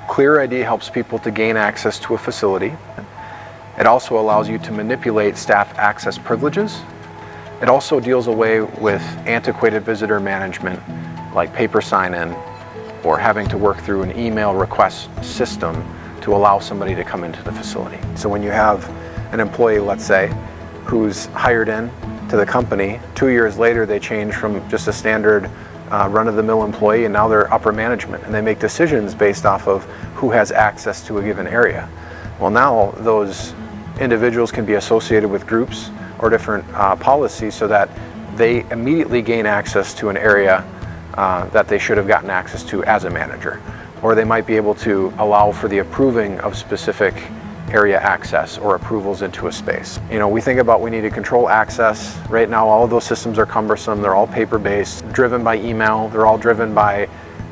ClearID helps people to gain access to a facility. It also allows you to manipulate staff access privileges. It also deals away with antiquated visitor management like paper sign-in or having to work through an email request system to allow somebody to come into the facility. So when you have an employee, let's say, who's hired in to the company, 2 years later they change from just a standard run-of-the-mill employee and now they're upper management and they make decisions based off of who has access to a given area. Well, now those individuals can be associated with groups or different policies so that they immediately gain access to an area that they should have gotten access to as a manager. Or they might be able to allow for the approving of specific area access or approvals into a space. You know, we think about we need to control access. Right now all of those systems are cumbersome, they're all paper-based, driven by email, they're all driven by,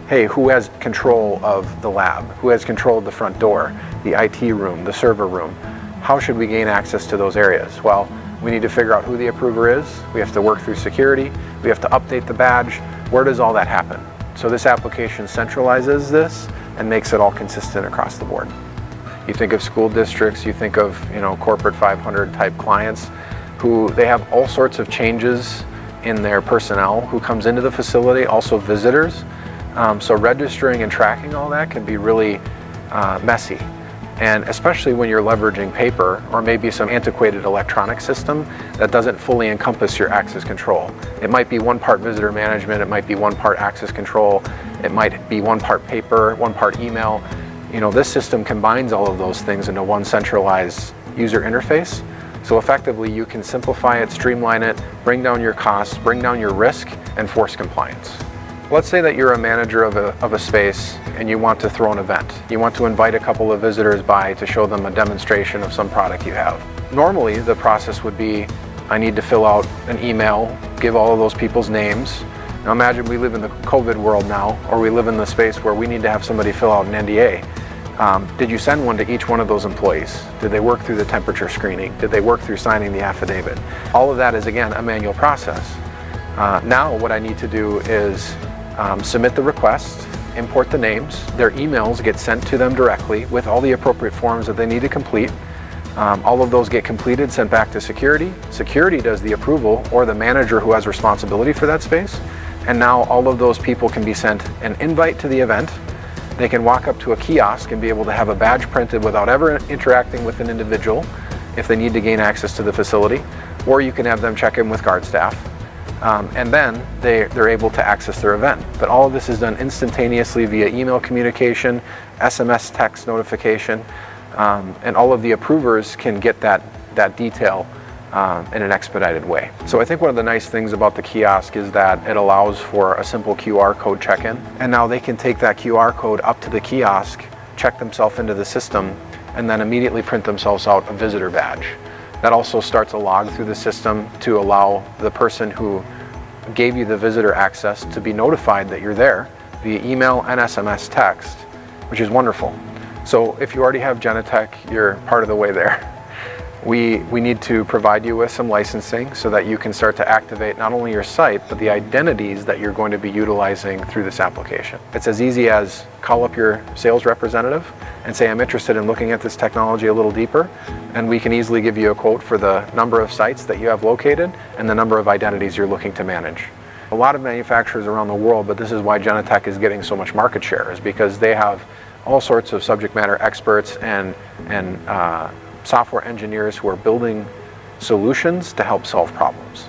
hey, who has control of the lab? Who has control of the front door, the IT room, the server room? How should we gain access to those areas? Well, we need to figure out who the approver is, we have to work through security, we have to update the badge. Where does all that happen? So this application centralizes this and makes it all consistent across the board. You think of school districts, you think of, you know, corporate 500 type clients who they have all sorts of changes in their personnel who comes into the facility, also visitors. So registering and tracking all that can be really messy. And especially when you're leveraging paper or maybe some antiquated electronic system that doesn't fully encompass your access control. It might be one part visitor management, it might be one part access control, it might be one part paper, one part email. You know, this system combines all of those things into one centralized user interface. So effectively you can simplify it, streamline it, bring down your costs, bring down your risk, and force compliance. Let's say that you're a manager of a space and you want to throw an event. You want to invite a couple of visitors by to show them a demonstration of some product you have. Normally the process would be, I need to fill out an email, give all of those people's names. Now imagine we live in the COVID world now, or we live in the space where we need to have somebody fill out an NDA. Did you send one to each one of those employees? Did they work through the temperature screening? Did they work through signing the affidavit? All of that is, again, a manual process. Now what I need to do is submit the request, import the names, their emails get sent to them directly with all the appropriate forms that they need to complete. All of those get completed, sent back to security. Security does the approval, or the manager who has responsibility for that space. And now all of those people can be sent an invite to the event. They can walk up to a kiosk and be able to have a badge printed without ever interacting with an individual if they need to gain access to the facility. Or you can have them check in with guard staff. And then they're able to access their event. But all of this is done instantaneously via email communication, SMS text notification, and all of the approvers can get that detail in an expedited way. So I think one of the nice things about the kiosk is that it allows for a simple QR code check-in. And now they can take that QR code up to the kiosk, check themselves into the system, and then immediately print themselves out a visitor badge. That also starts a log through the system to allow the person who gave you the visitor access to be notified that you're there via email and SMS text, which is wonderful. So if you already have Genetec, you're part of the way there. We need to provide you with some licensing so that you can start to activate not only your site, but the identities that you're going to be utilizing through this application. It's as easy as call up your sales representative and say, I'm interested in looking at this technology a little deeper, and we can easily give you a quote for the number of sites that you have located and the number of identities you're looking to manage. A lot of manufacturers around the world, but this is why Genetec is getting so much market share, is because they have all sorts of subject matter experts and software engineers who are building solutions to help solve problems.